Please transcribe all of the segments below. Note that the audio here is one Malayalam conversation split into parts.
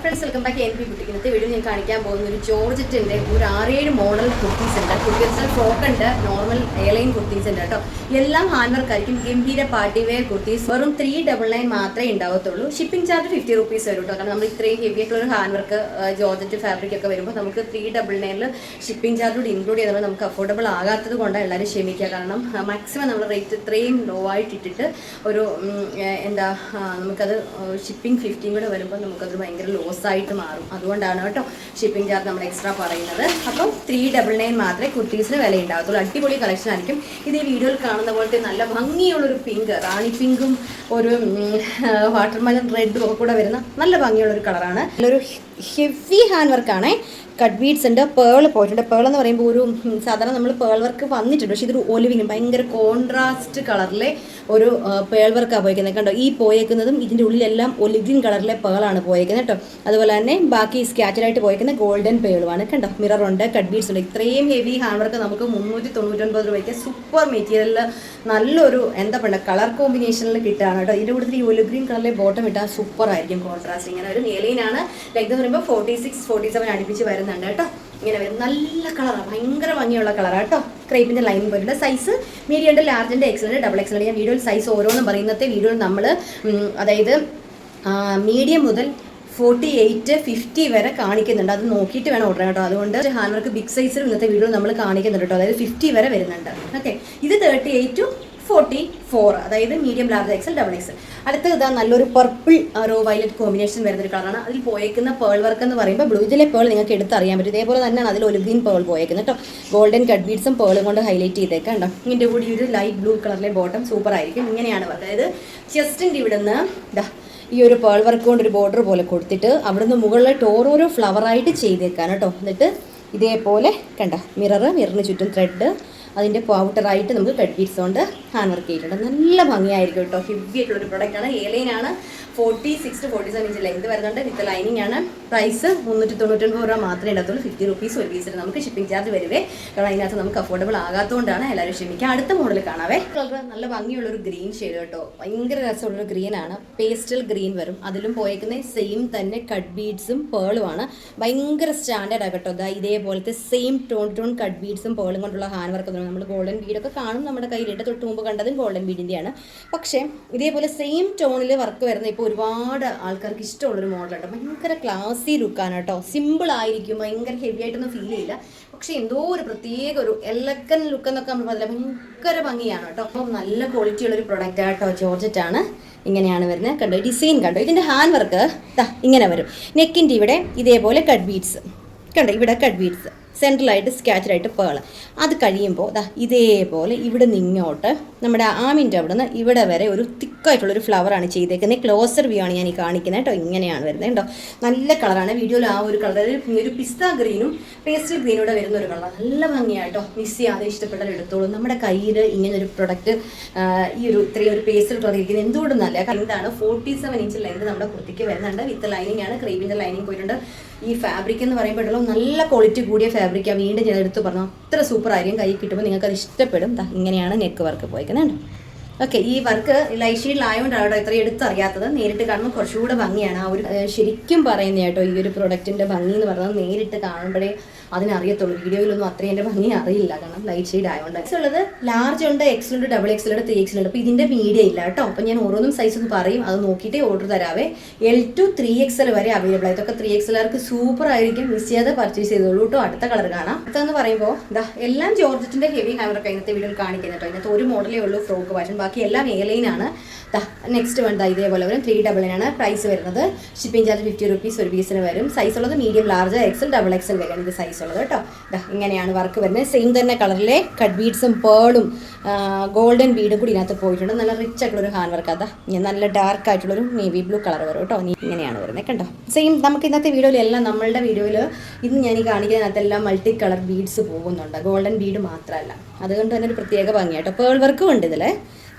Friends welcome back N P ബുട്ടിക്ക്. ഇന്നത്തെ വീഡിയോ ഞാൻ കാണിക്കാൻ പോകുന്ന ഒരു ജോർജറ്റിൻ്റെ ഒരു 6-7 മോഡൽ കുർത്തീസ് ഉണ്ട്. കുർത്തീസിൽ ഫ്രോക്ക് ഉണ്ട്, നോർമൽ എയർലൈൻ കുർത്തീസ് ഉണ്ട് കേട്ടോ. എല്ലാം ഹാൻഡ് വർക്ക് ആയിരിക്കും. ഗംഭീര പാർട്ടി വെയർ കുർത്തീസ് വെറും 399 മാത്രമേ ഉണ്ടാവത്തുള്ളൂ. ഷിപ്പിംഗ് ചാർജ് 50 rupees വരും കേട്ടോ. കാരണം നമ്മൾ ഇത്രയും ഹെവി ആയിട്ടുള്ള ഒരു ഹാൻഡ് വർക്ക് ജോർജറ്റ് ഫാബ്രിക് ഒക്കെ വരുമ്പോൾ നമുക്ക് 399 ഷിപ്പിംഗ് ചാർജ് കൂടി ഇൻക്ലൂഡ് ചെയ്തത് നമുക്ക് അഫോർഡബിൾ ആകാത്തത് കൊണ്ടാണ് എല്ലാവരും ക്ഷമിക്കുക. കാരണം മാക്സിമം നമ്മൾ റേറ്റ് ഇത്രയും ലോ ആയിട്ട് ഇട്ടിട്ട് ഒരു എന്താ നമുക്കത് ഷിപ്പിംഗ് 15 കൂടെ വരുമ്പോൾ നമുക്കത് ഭയങ്കര ലോസായിട്ട് മാറും. അതുകൊണ്ടാണ് കേട്ടോ ഷിപ്പിംഗ് ചാർജ് നമ്മൾ എക്സ്ട്രാ പറയുന്നത്. അപ്പം 399 മാത്രമേ കുർത്തീസിന് വില ഉണ്ടാകത്തുള്ളൂ. അടിപൊളി കളക്ഷൻ ആയിരിക്കും. ഇത് ഈ വീഡിയോയിൽ കാണുന്ന പോലത്തെ നല്ല ഭംഗിയുള്ളൊരു പിങ്ക്, റാണി പിങ്കും ഒരു വാട്ടർമെലൺ റെഡും ഒക്കെ കൂടെ വരുന്ന നല്ല ഭംഗിയുള്ളൊരു കളറാണ്. നല്ലൊരു ഹെവി ഹാൻഡ് വർക്കാണ്. കട്ട് ബീഡ്സ് ഉണ്ട്, പേൾ പോയിട്ടുണ്ട്. പേൾ എന്ന് പറയുമ്പോൾ ഒരു സാധാരണ നമ്മൾ പേൾ വർക്ക് വന്നിട്ടുണ്ട്, പക്ഷേ ഇതൊരു ഒലിവിനും ഭയങ്കര കോൺട്രാസ്റ്റ് കളറിലെ ഒരു പേൾ വർക്കാണ് പോയിരിക്കുന്നത്. കണ്ടോ, ഈ പോയേക്കുന്നതും ഇതിൻ്റെ ഉള്ളിലെല്ലാം ഒലിവിൻ കളറിലെ പേളാണ് പോയിരിക്കുന്നത് കേട്ടോ. അതുപോലെ തന്നെ ബാക്കി സ്കാറ്ററായിട്ട് പോയിരിക്കുന്ന ഗോൾഡൻ പേളുമാണ്. കണ്ടോ, മിററുണ്ട്, കട്ട് ബീഡ്സ് ഉണ്ട്. ഇത്രയും ഹെവി ഹാൻഡ് വർക്ക് നമുക്ക് 399 രൂപയ്ക്ക് സൂപ്പർ മെറ്റീരിയലിൽ നല്ലൊരു എന്താ പറയുക കളർ കോമ്പിനേഷനിൽ കിട്ടുകയാണ് കേട്ടോ. ഇതിൻ്റെ കൂടെ ഈ ഒലിഗ്രീൻ കളറിലെ ബോട്ടം ഇട്ടാൽ സൂപ്പർ ആയിരിക്കും കോൺട്രാസ്റ്റ്. ഇങ്ങനെ ഒരു നെയിലാണ്. ലെഗ് എന്ന് പറയുമ്പോൾ 46-47 അടുപ്പിച്ച് വരുന്നുണ്ട് കേട്ടോ. ഇങ്ങനെ വരും, നല്ല കളറാണ്, ഭയങ്കര ഭംഗിയുള്ള കളറാണ് കേട്ടോ. ക്രേപ്പിൻ്റെ ലൈൻ പോയിട്ടുണ്ട്. സൈസ് മീഡിയം ഉണ്ട്, ലാർജ് ഉണ്ട്, എക്സൽ ഉണ്ട്, ഡബിൾ എക്സൽ ഉണ്ട്. ഞാൻ വീഡിയോയിൽ സൈസ് ഓരോന്നും പറയുന്നത്തെ വീഡിയോയിൽ നമ്മൾ അതായത് മീഡിയം മുതൽ 48-50 വരെ കാണിക്കുന്നുണ്ട്. അത് നോക്കിയിട്ട് വേണം ഓർഡർ കേട്ടോ. അതുകൊണ്ട് ഹാൻഡ് വർക്ക് ബിഗ് സൈസിൽ ഇന്നത്തെ വീഡിയോ നമ്മൾ കാണിക്കുന്നുണ്ട് കേട്ടോ. അതായത് 50 വരെ വരുന്നുണ്ട്. ഓക്കെ, ഇത് 38-44, അതായത് medium, large, XL, double XL. അടുത്ത ഇതാ നല്ലൊരു പർപ്പിൾ ഒരു വയലറ്റ് കോമ്പിനേഷൻ വരുന്നൊരു കളറാണ്. അതിൽ പോയേക്കുന്ന പേൾ വർക്ക് എന്ന് പറയുമ്പോൾ ബ്ലൂ ഇതിലെ പേൾ നിങ്ങൾക്ക് എടുത്തറിയാൻ പറ്റും. ഇതേപോലെ തന്നെയാണ് അതിൽ ഒലിഗ്രീൻ പേൾ പോയേക്കുന്നത് കേട്ടോ. ഗോൾഡൻ കട്ട് ബീഡ്സും പേളും കൊണ്ട് ഹൈലൈറ്റ് ചെയ്തേക്കാം കേട്ടോ. ഇതിൻ്റെ കൂടി ഒരു ലൈറ്റ് ബ്ലൂ കളറിലെ ബോട്ടം സൂപ്പർ ആയിരിക്കും. ഇങ്ങനെയാണ് വർക്ക്. അതായത് ചെസ്റ്റിൻ്റെ ഇവിടെ നിന്ന് ഇതാ ഈ ഒരു പേൾ വർക്ക് കൊണ്ട് ഒരു ബോർഡർ പോലെ കൊടുത്തിട്ട് അവിടുന്ന് മുകളിലായിട്ട് ഓരോരോ ഫ്ലവറായിട്ട് ചെയ്തേക്കാൻ കേട്ടോ. എന്നിട്ട് ഇതേപോലെ കണ്ട മിററിന് ചുറ്റും ത്രെഡ്, അതിൻ്റെ പൗഡറായിട്ട് നമുക്ക് കട്ട് ബീഡ്സ് കൊണ്ട് ഹാൻഡ് വർക്ക് ചെയ്തിട്ടുണ്ട്. നല്ല ഭംഗിയായിരിക്കും കേട്ടോ. ഹെവി ആയിട്ടുള്ളൊരു പ്രൊഡക്റ്റാണ്. എയർലൈനാണ്. 46-47 ഇഞ്ച് ലെങ്ത് വരുന്നുണ്ട്. വിത്ത് ലൈനിങ് ആണ്. പ്രൈസ് 399 രൂപ മാത്രമേ ഉണ്ടാകത്തുള്ളൂ. 50 rupees ഒരു പീസിന് നമുക്ക് ഷിപ്പിംഗ് ചാർജ് വരുവേ. കാരണം അതിനകത്ത് നമുക്ക് അഫോർഡബിൾ ആകാത്തതുകൊണ്ടാണ് എല്ലാവരും ക്ഷമിക്കുക. അടുത്ത മോഡൽ കാണാവേ. നല്ല ഭംഗിയുള്ളൊരു ഗ്രീൻ ഷെയ്ഡ് കേട്ടോ. ഭയങ്കര രസമുള്ളൊരു ഗ്രീൻ ആണ്. പേസ്റ്റൽ ഗ്രീൻ വരും. അതിലും പോയേക്കുന്ന സെയിം തന്നെ കട്ട് ബീഡ്സും പേളുമാണ്. ഭയങ്കര സ്റ്റാൻഡേർഡ് ആണ് കേട്ടോ. ഇതേപോലത്തെ സെയിം ടോൺ കട്ട് ബീഡ്സും പേളും കൊണ്ടുള്ള ഹാൻഡ് വർക്ക്. നമ്മൾ ഗോൾഡൻ ബീഡൊക്കെ കാണും നമ്മുടെ കയ്യിലിട്ട്. തൊട്ട് മുമ്പ് കണ്ടതും ഗോൾഡൻ ബീഡിൻ്റെയാണ്. പക്ഷേ ഇതേപോലെ സെയിം ടോണിൽ വർക്ക് വരുന്ന ഇപ്പോൾ ഒരുപാട് ആൾക്കാർക്ക് ഇഷ്ടമുള്ളൊരു മോഡലുണ്ട്. ഭയങ്കര ക്ലാസി ലുക്കാണ് കേട്ടോ. സിമ്പിൾ ആയിരിക്കും, ഭയങ്കര ഹെവി ആയിട്ടൊന്നും ഫീൽ ചെയ്യില്ല. പക്ഷേ എന്തോ ഒരു പ്രത്യേക ഒരു എലക്കൻ ലുക്ക് എന്നൊക്കെ നമ്മൾ പറഞ്ഞാൽ ഭയങ്കര ഭംഗിയാണ് കേട്ടോ. അപ്പം നല്ല ക്വാളിറ്റി ഉള്ളൊരു പ്രൊഡക്റ്റ് ആട്ടോ. ജോർജറ്റാണ്. ഇങ്ങനെയാണ് വരുന്നത്. കണ്ടോ, ഡിസൈൻ കണ്ടോ. ഇതിൻ്റെ ഹാൻഡ് വർക്ക് ഇങ്ങനെ വരും. നെക്കിൻ്റെ ഇവിടെ ഇതേപോലെ കട്ട് ബീഡ്സ് കണ്ടോ. ഇവിടെ കട്ട് ബീഡ്സ് സെൻട്രലായിട്ട് സ്കാച്ചറായിട്ട് പേള്. അത് കഴിയുമ്പോൾ ഇതേപോലെ ഇവിടെ നിങ്ങോട്ട് നമ്മുടെ ആമിൻ്റെ അവിടെ നിന്ന് ഇവിടെ വരെ ഒരു തിക്കായിട്ടുള്ളൊരു ഫ്ലവറാണ് ചെയ്തേക്കുന്നത്. ക്ലോസർ വ്യൂ ആണ് ഞാൻ ഈ കാണിക്കുന്നത് കേട്ടോ. ഇങ്ങനെയാണ് വരുന്നത് കേട്ടോ. നല്ല കളറാണ്. വീഡിയോയിൽ ആ ഒരു കളർ ഒരു പിസ്ത ഗ്രീനും പേസ്റ്റൽ ഗ്രീനൂടെ വരുന്ന ഒരു കളർ. നല്ല ഭംഗിയായിട്ടോ. മിസ് ചെയ്യാതെ ഇഷ്ടപ്പെട്ടാൽ എടുത്തോളൂ. നമ്മുടെ കയ്യിൽ ഇങ്ങനെ ഒരു പ്രൊഡക്റ്റ് ഈ ഒരു ഇത്രയും ഒരു പേസ്റ്റൽ കളർ ഇരിക്കുന്നത് എന്തുകൊണ്ടും നല്ല. എന്താണ് 47 ഇഞ്ച് ലെങ്ത് നമ്മുടെ കുർത്തിക്ക് വരുന്നുണ്ട്. വിത്ത് ലൈനിങ് ആണ്. ക്രീമിൻ്റെ ലൈനിങ് പോയിട്ടുണ്ട്. ഈ ഫാബ്രിക് എന്ന് പറയുമ്പോഴല്ലോ നല്ല ക്വാളിറ്റി കൂടിയ ഫാബ്രിക്കാണ്. വീണ്ടും ഞാൻ എടുത്ത് പറഞ്ഞു, അത്ര സൂപ്പർ ആയിരിക്കും. കൈ കിട്ടുമ്പോൾ നിങ്ങൾക്ക് അത് ഇഷ്ടപ്പെടും. ഇങ്ങനെയാണ് നെക്ക് വർക്ക് പോയിക്കുന്നുണ്ട്. ഓക്കെ, ഈ വർക്ക് ലൈറ്റ് ഷെയ്ഡിലായതുകൊണ്ടാണ് കേട്ടോ ഇത്രയും എടുത്തറിയാത്തത്. നേരിട്ട് കാണുമ്പോൾ കുറച്ചുകൂടെ ഭംഗിയാണ്. ആ ഒരു ശരിക്കും പറയുന്നത് കേട്ടോ. ഈ ഒരു പ്രൊഡക്റ്റിൻ്റെ ഭംഗി എന്ന് പറയുന്നത് നേരിട്ട് കാണുമ്പോഴേ അതിനറിയത്തുള്ളൂ. വീഡിയോയിലൊന്നും അത്രയും എൻ്റെ ഭംഗി അറിയില്ല, കാരണം ലൈറ്റ് ഷെയ്ഡ് ആയതുകൊണ്ട്. എക്സ് ഉള്ളത് ലാർജ് ഉണ്ട്, എക്സ് ഉണ്ട്, ഡബിൾ എക്സ് ഉണ്ട്, 3XL ഉണ്ട്. അപ്പോൾ ഇതിൻ്റെ മീഡിയം ഇല്ല കേട്ടോ. അപ്പോൾ ഞാൻ ഓരോന്നും സൈസ് ഒന്ന് പറയും, അത് നോക്കിയിട്ടേ ഓർഡർ തരാവേ. L to 3XL വരെ അവൈലബിൾ ആയി. ഇതൊക്കെ 3XLർക്ക് സൂപ്പർ ആയിരിക്കും. മിസ് ചെയ്യാതെ പർച്ചേസ് ചെയ്തോളൂ കേട്ടോ. അടുത്ത കളർ കാണാം. അടുത്തെന്ന് പറയുമ്പോൾ എല്ലാം ജോർജറ്റിൻ്റെ ഹെവി ഹാൻഡ് വർക്ക് ഇന്നത്തെ വീഡിയോയിൽ കാണിക്കുന്നത് കേട്ടോ. ഇതിനകത്ത് ഒരു മോഡലേ ഉള്ളൂ ഫ്രോക്ക് പാഷൻ, ബാക്കി എല്ലാം എയർലൈനാണ്. നെക്സ്റ്റ് വേണ്ട ഇതേപോലെ വരും. 399 ആണ് പ്രൈസ് വരുന്നത്. ഷിപ്പിംഗ് ചാർജ് 50 rupees ഒരു പീസിന് വരും. സൈസ് ഉള്ളത് medium, large, XL, double XL വരെയാണ് ഇത് സൈസ് ഉള്ളത് കേട്ടോ. ഇങ്ങനെയാണ് വർക്ക് വരുന്നത്. സെയിം തന്നെ കളറിലെ കട്ട് ബീഡ്സും പേളും ഗോൾഡൻ ബീഡും കൂടി ഇതിനകത്ത് പോയിട്ടുണ്ട്. നല്ല റിച്ച് ആയിട്ടുള്ളൊരു ഹാൻഡ് വർക്ക്. നല്ല ഡാർക്ക് ആയിട്ടുള്ളൊരു നേവി ബ്ലൂ കളർ വരും കേട്ടോ. ഇങ്ങനെയാണ് വരുന്നത് കണ്ടോ. സെയിം നമുക്ക് ഇന്നത്തെ വീഡിയോയിലെല്ലാം നമ്മളുടെ വീഡിയോയിൽ ഇന്ന് ഞാൻ ഈ കാണിക്കുന്നതിനകത്തെല്ലാം മൾട്ടി കളർ ബീഡ്സ് പോകുന്നുണ്ട്. ഗോൾഡൻ ബീഡ് മാത്രമല്ല. അതുകൊണ്ട് തന്നെ ഒരു പ്രത്യേക ഭംഗിയായിട്ടോ. പേൾ വർക്കും ഉണ്ട് ഇതിൽ.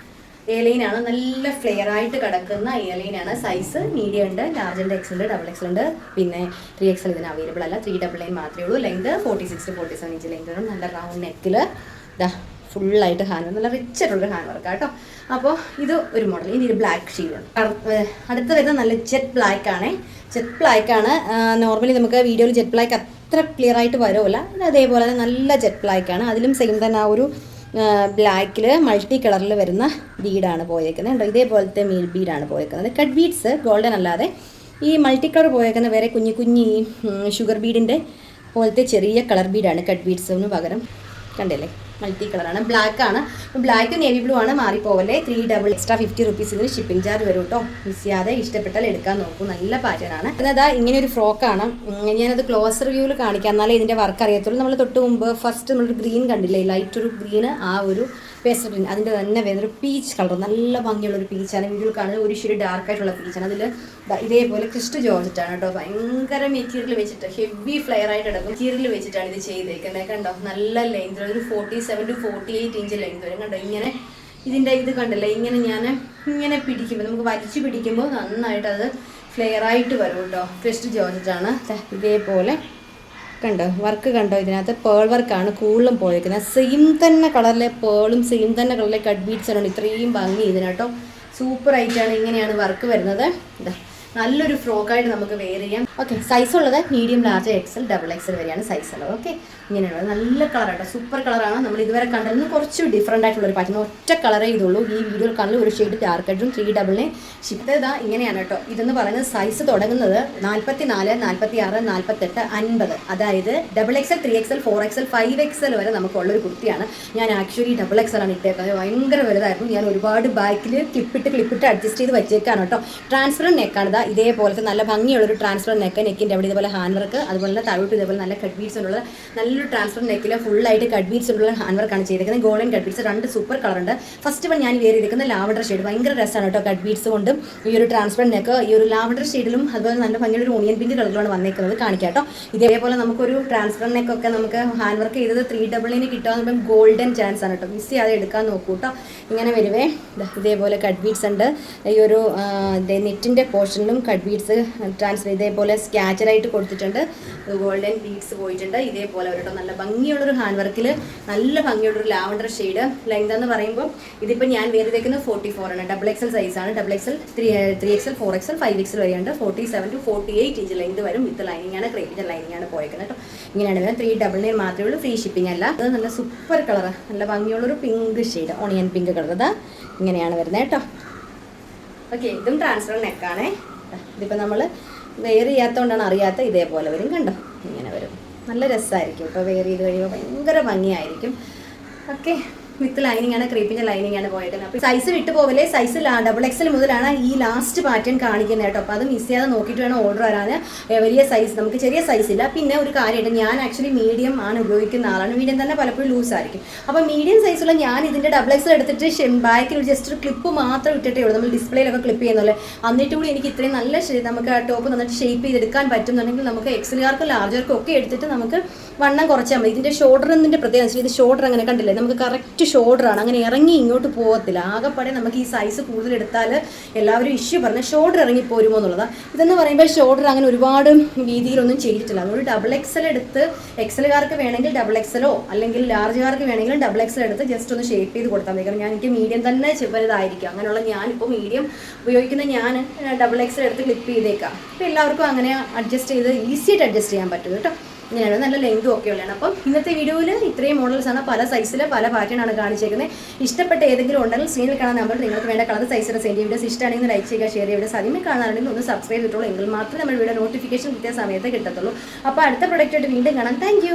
എയർലൈനാണ്. നല്ല ഫ്ലെയർ ആയിട്ട് കിടക്കുന്ന എയർലൈനാണ്. സൈസ് മീഡിയം ഉണ്ട്, ലാർജ് ഉണ്ട്, എക്സ് ഉണ്ട്, ഡബിൾ എക്സ് ഉണ്ട്. പിന്നെ 3XL ഇതിന് അവൈലബിൾ അല്ല. 399 മാത്രമേ ഉള്ളൂ. ലെങ്ത് 46-47 ഇഞ്ച് ലെങ്ത് വരും. നല്ല റൗണ്ട് നെക്കിൽ ഫുള്ളായിട്ട് ഹാൻഡ് വർക്ക്, നല്ല റിച്ച് ആയിട്ടുള്ളൊരു ഹാൻഡ് വർക്ക് കേട്ടോ. അപ്പോൾ ഇത് ഒരു മോഡൽ. ഇനി ഒരു ബ്ലാക്ക് ഷെയ്ഡുണ്ട്. അടുത്ത് വരുന്ന നല്ല ജെറ്റ് ബ്ലാക്ക് ആണ്. ജെറ്റ് ബ്ലാക്ക് ആണ്. നോർമലി നമുക്ക് വീഡിയോയിൽ ജെറ്റ് ബ്ലാക്ക് അത്ര ക്ലിയർ ആയിട്ട് വരുമല്ല, അതേപോലെ തന്നെ നല്ല ജെറ്റ് ബ്ലാക്ക് ആണ്. അതിലും സെയിം തന്നെ ആ ഒരു ബ്ലാക്കിൽ മൾട്ടി കളറിൽ വരുന്ന ബീഡാണ് പോയേക്കുന്നത് കേട്ടോ. ഇതേപോലത്തെ മീൽ ബീഡാണ് പോയേക്കുന്നത്. കട്ട് ബീഡ്സ് ഗോൾഡൻ അല്ലാതെ ഈ മൾട്ടി കളർ പോയേക്കുന്ന വേറെ കുഞ്ഞു കുഞ്ഞി ഷുഗർ ബീഡിൻ്റെ പോലത്തെ ചെറിയ കളർ ബീഡാണ് കട്ട് ബീഡ്സിന് പകരം. കണ്ടില്ലേ, മൾട്ടി കളറാണ്. ബ്ലാക്ക് ആണ്. ബ്ലാക്ക് നേവി ബ്ലൂ ആണ്, മാറിപ്പോവല്ലേ. 3 എക്സ്ട്രാ 50 റുപ്പീസ് ഇതിന് ഷിപ്പിംഗ് ചാർജ് വരും കേട്ടോ. മിസ് ചെയ്യാതെ ഇഷ്ടപ്പെട്ടാൽ എടുക്കാൻ നോക്കൂ. നല്ല പാറ്റേൺ ആണ്. അതാ ഇങ്ങനെ ഒരു ഫ്രോക്കാണ്. ഞാനത് ക്ലോസ് റിവ്യൂവിൽ കാണിക്കാം, എന്നാലേ ഇതിൻ്റെ വർക്ക് അറിയത്തുള്ളൂ. നമ്മൾ തൊട്ട് മുമ്പ് ഫസ്റ്റ് നമ്മളൊരു ഗ്രീൻ കണ്ടില്ലേ, ലൈറ്റ് ഒരു ഗ്രീന്, ആ ഒരു പേസ്റ്റൽ ഗ്രീൻ, അതിൻ്റെ തന്നെ വേറൊരു പീച്ച് കളർ, നല്ല ഭംഗിയുള്ളൊരു പീച്ചാണ്. വീഡിയോയിൽ കാണുന്നത് ഒരു ശരി ഡാർക്ക് ആയിട്ടുള്ള പീച്ചാണ്. അതിൽ ഇതേപോലെ ക്രിസ്റ്റ് ജോർജറ്റാണ് കേട്ടോ. ഭയങ്കര മെറ്റീരിയൽ വെച്ചിട്ട് ഹെവി ഫ്ലെയർ ആയിട്ട് എടുക്കും മെറ്റീരിയൽ വെച്ചിട്ടാണ് ഇത് ചെയ്തേക്കുന്നത്. കണ്ടോ, നല്ല ലെങ്ത്, ഒരു 47 to 48 ഇഞ്ച് ലെങ്ത് വരും. കണ്ടോ, ഇങ്ങനെ ഇതിൻ്റെ ഇത് കണ്ടില്ലേ, ഇങ്ങനെ ഞാൻ ഇങ്ങനെ പിടിക്കുമ്പോൾ നമുക്ക് വലിച്ചു പിടിക്കുമ്പോൾ നന്നായിട്ട് അത് ഫ്ലെയർ ആയിട്ട് വരും കേട്ടോ. ക്രിസ്റ്റ് ജോർജറ്റാണ്. ഇതേപോലെ കണ്ടോ വർക്ക് കണ്ടോ, ഇതിനകത്ത് പേൾ വർക്കാണ് കൂടുതലും പോയിരിക്കുന്നത്. സെയിം തന്നെ കളറിലെ പേളും സെയിം തന്നെ കളറിലെ കട്ട് ബീഡ്സ് ആണ്. ഇത്രയും ഭംഗി ഇതിനാട്ടോ. സൂപ്പർ ആയിട്ടാണ് ഇങ്ങനെയാണ് വർക്ക് വരുന്നത്. ഇതാ നല്ലൊരു ഫ്രോക്കായിട്ട് നമുക്ക് വെയർ ചെയ്യാം. ഓക്കെ, സൈസ് ഉള്ളത് മീഡിയം, ലാർജ്, എക്സൽ, XXL വരെയാണ് സൈസ് ഉള്ളത്. ഓക്കെ, ഇങ്ങനെയുള്ളത് നല്ല കളറാട്ടോ. സൂപ്പർ കളറാണ്. നമ്മൾ ഇതുവരെ കണ്ടതിന് കുറച്ച് ഡിഫറെൻ്റ് ആയിട്ടുള്ളൊരു പാറ്റേൺ. ഒറ്റ കളറേ ഇതുള്ളൂ. ഈ വീഡിയോയിൽ കാണുന്ന ഒരു ഷെയ്ഡ് ഡാർക്ക് ആയിട്ടും 3 ഷിപ്പ് ഇതാ ഇങ്ങനെയാണ് കേട്ടോ. ഇതെന്ന് പറയുന്നത് സൈസ് തുടങ്ങുന്നത് 44, 46, 48, 50. അതായത് XXL, 3XL, 4XL, 5XL വരെ നമുക്കുള്ളൊരു കുർത്തിയാണ്. ഞാൻ ആക്ച്വലി XXL ആണ് ഇട്ടേക്കുന്നത്. ഭയങ്കര വലുതായിരുന്നു. ഞാൻ ഒരുപാട് ബാക്കിൽ ക്ലിപ്പിട്ട് അഡ്ജസ്റ്റ് ചെയ്ത് വെച്ചേക്കാണ് കേട്ടോ. ട്രാൻസ്പെറൻറ്റ് നെക്കാണ്. ഇതേപോലത്തെ നല്ല ഭംഗിയുള്ളൊരു ട്രാൻസ്പെറൻറ്റ് നെക്ക്. നെക്കിൻ്റെ അവിടെ ഇതേപോലെ ഹാൻഡ് വർക്ക്, അതുപോലെ തന്നെ താഴോട്ട് ഇതേപോലെ നല്ല കട്ട് ബീഡ്സ് ഉള്ള നല്ലൊരു ട്രാൻസ്പെറൻറ്റ് നെക്കിൽ ഫുള്ളായിട്ട് കട്ട് ബീഡ്സ് ഉള്ള ഹാൻഡ് വർക്കാണ് ചെയ്തിരിക്കുന്നത്. ഗോൾഡൻ കട്ട് ബീഡ്സ്, 2 സൂപ്പർ കളറുണ്ട്. ഫസ്റ്റ് വൺ ഞാൻ വേറെ ചെയ്തിരിക്കുന്നത് ലാവണ്ടർ ഷെയ്ഡ്. ഭയങ്കര രസമാണ് കേട്ടോ. കട്ട് ബീഡ്സ് കൊണ്ടും ഈ ഒരു ട്രാൻസ്പെറൻറ്റ് നെക്ക് ഈ ഒരു ലാവണ്ടർ ഷെയ്ഡിലും അതുപോലെ നല്ല ഭംഗിയുള്ള ഒരു ഓണിയൻ പിങ്ക് കളറിലാണ് വന്നേക്കുന്നത്. കാണിക്കാം കേട്ടോ. ഇതേപോലെ നമുക്കൊരു ട്രാൻസ്പെറൻറ്റ് നെക്കൊക്കെ നമുക്ക് ഹാൻഡ് വർക്ക് ചെയ്തത് 3 കിട്ടുക ഗോൾഡൻ ചാൻസ് ആണ് കേട്ടോ. മിസ് ചെയ്യാതെ എടുക്കാൻ നോക്കൂ കേട്ടോ. ഇങ്ങനെ വരുവേ. ഇതേപോലെ കട്ട് ബീഡ്സ് ഉണ്ട്. ഈ ഒരു നെറ്റിൻ്റെ പോർഷനിലും കട്ട് ബീഡ്സ് ഇതേപോലെ സ്കാച്ചറായിട്ട് കൊടുത്തിട്ടുണ്ട്. ഗോൾഡൻ ബീഡ്സ് പോയിട്ടുണ്ട്. ഇതേപോലെ വരട്ടോ. നല്ല ഭംഗിയുള്ളൊരു ഹാൻഡ് വർക്കിൽ നല്ല ഭംഗിയുള്ളൊരു ലാവണ്ടർ ഷെയ്ഡ്. ലെങ്ത് എന്ന് പറയുമ്പോൾ ഇതിപ്പോൾ ഞാൻ വേറെ തേക്കുന്നത് 44 ആണ്. XXL സൈസാണ്. XXL, 3XL, 4XL, 5XL വരെയുണ്ട്. 47 to 48 ഇഞ്ച് ലെങ്ത് വരും. വിത്ത് ലൈനിങ് ആണ്, ക്രേപ്പിൻ്റെ ലൈനിങ് ആണ് പോയേക്കുന്നത് കേട്ടോ. ഇങ്ങനെയാണ് വരുന്നത്. 399 മാത്രമേ ഉള്ളൂ. ഫ്രീ ഷിപ്പിംഗ് അല്ല. അത് നല്ല സൂപ്പർ കളറാണ്. നല്ല ഭംഗിയുള്ളൊരു pink shade, onion pink colour. ഇതാ ഇങ്ങനെയാണ് വരുന്നത് കേട്ടോ. ഓക്കെ, ഇതും ട്രാൻസ്പെറൻറ്റ് നെക്കാണേ. ഇതിപ്പോൾ നമ്മൾ വെയർ ചെയ്യാത്തതുകൊണ്ടാണ് അറിയാത്ത. ഇതേപോലെ വരും. കണ്ടോ, ഇങ്ങനെ വരും. നല്ല രസമായിരിക്കും ഇപ്പോൾ വെയർ ചെയ്ത് കഴിയുമ്പോൾ. ഭയങ്കര ഭംഗിയായിരിക്കും. ഓക്കെ, വിത്ത് ലൈനിങ് ആണ്, ക്രീപ്പിൻ്റെ ലൈനിങ് ആണ് പോയേക്കുന്നത്. അപ്പോൾ സൈസ് വിട്ടു പോകലേ. സൈസ് XXL മുതലാണ് ഈ ലാസ്റ്റ് പാറ്റേൺ കാണിക്കുന്നത് കേട്ടോ. അപ്പോൾ അത് മിസ് ചെയ്യാതെ നോക്കിയിട്ട് വേണം ഓർഡർ വരാൻ. വലിയ സൈസ് നമുക്ക് ചെറിയ സൈസ് ഇല്ല. പിന്നെ ഒരു കാര്യമായിട്ട് ഞാൻ ആക്ച്വലി മീഡിയം ആണ് ഉപയോഗിക്കുന്ന ആളാണ്. മീഡിയം തന്നെ പലപ്പോഴും ലൂസായിരിക്കും. അപ്പോൾ മീഡിയം സൈസുള്ള ഞാൻ ഇതിൻ്റെ XXL എടുത്തിട്ട് ബാക്കിൽ ജസ്റ്റ് ഒരു ക്ലിപ്പ് മാത്രം ഇട്ടിട്ടേ ഉള്ളൂ. നമ്മൾ ഡിസ്പ്ലേയിലൊക്കെ ക്ലിപ്പ് ചെയ്യുന്നല്ലേ. എന്നിട്ട് കൂടി എനിക്ക് ഇത്രയും നല്ല നമുക്ക് ആ ടോപ്പ് നന്നായിട്ട് ഷേപ്പ് ചെയ്തെടുക്കാൻ പറ്റുന്നുണ്ടെങ്കിൽ നമുക്ക് XLകാർക്കും ലാർജർക്കും ഒക്കെ എടുത്തിട്ട് നമുക്ക് വണ്ണം കുറച്ചാൽ മതി. ഇതിൻ്റെ ഷോൾഡറിൻ്റെ പ്രത്യേകത, ഇത് ഷോൾഡർ അങ്ങനെ കണ്ടില്ലേ, നമുക്ക് കറക്റ്റ് ഷോൾഡറാണ്. അങ്ങനെ ഇറങ്ങി ഇങ്ങോട്ട് പോകത്തില്ല. ആകെപ്പാടെ നമുക്ക് ഈ സൈസ് കൂടുതൽ എടുത്താൽ എല്ലാവരും ഇഷ്യൂ പറഞ്ഞ് ഷോൾഡർ ഇറങ്ങി പോരുമോ എന്നുള്ളതാണ്. ഇതെന്ന് പറയുമ്പോൾ ഷോൾഡർ അങ്ങനെ ഒരുപാട് വീതിയിലൊന്നും ചെയ്തിട്ടില്ല. അതുകൊണ്ട് XXL എടുത്ത് XLകാർക്ക് വേണമെങ്കിൽ XXLോ അല്ലെങ്കിൽ ലാർജുകാർക്ക് വേണമെങ്കിലും XXL എടുത്ത് ജസ്റ്റ് ഒന്ന് ഷേപ്പ് ചെയ്ത് കൊടുത്താൽ മതി. കാരണം എനിക്ക് മീഡിയം തന്നെ വലുതായിരിക്കും. അങ്ങനെയുള്ള ഞാനിപ്പോൾ മീഡിയം ഉപയോഗിക്കുന്ന ഞാൻ XXL എടുത്ത് ക്ലിപ്പ് ചെയ്തേക്കാം. അപ്പോൾ എല്ലാവർക്കും അങ്ങനെ അഡ്ജസ്റ്റ് ചെയ്ത് ഈസിയായിട്ട് അഡ്ജസ്റ്റ് ചെയ്യാൻ പറ്റും കേട്ടോ. ഇങ്ങനെയാണ് നല്ല ലെങ്തും ഒക്കെ ഉള്ളതാണ്. അപ്പം ഇന്നത്തെ വീഡിയോയിൽ ഇത്രയും മോഡൽസാണ്. പല സൈസിൽ പല പാറ്റേണാണ് കാണിച്ചേക്കുന്നത്. ഇഷ്ടപ്പെട്ട ഏതെങ്കിലും ഉണ്ടെങ്കിൽ സ്ക്രീനിൽ കാണാൻ നമ്പർ നിങ്ങൾക്ക് വേണ്ട കളർ സൈസിൻ്റെ സെൻഡ് വീഡിയോസ് ഇഷ്ടമാണെങ്കിൽ ലൈക്ക് ചെയ്യുക, ഷെയർ ചെയ്യുക. ആദ്യമേ കാണാറുണ്ടെങ്കിൽ ഒന്ന് സബ്സ്ക്രൈബ് ചെയ്തിട്ടുള്ളൂ. എങ്കിൽ മാത്രമേ നമ്മൾ വീഡിയോ നോട്ടിഫിക്കേഷൻ കിട്ടിയ സമയത്ത് കിട്ടത്തുള്ളൂ. അപ്പോൾ അടുത്ത പ്രൊഡക്റ്റായിട്ട് വീണ്ടും കാണാം. Thank you.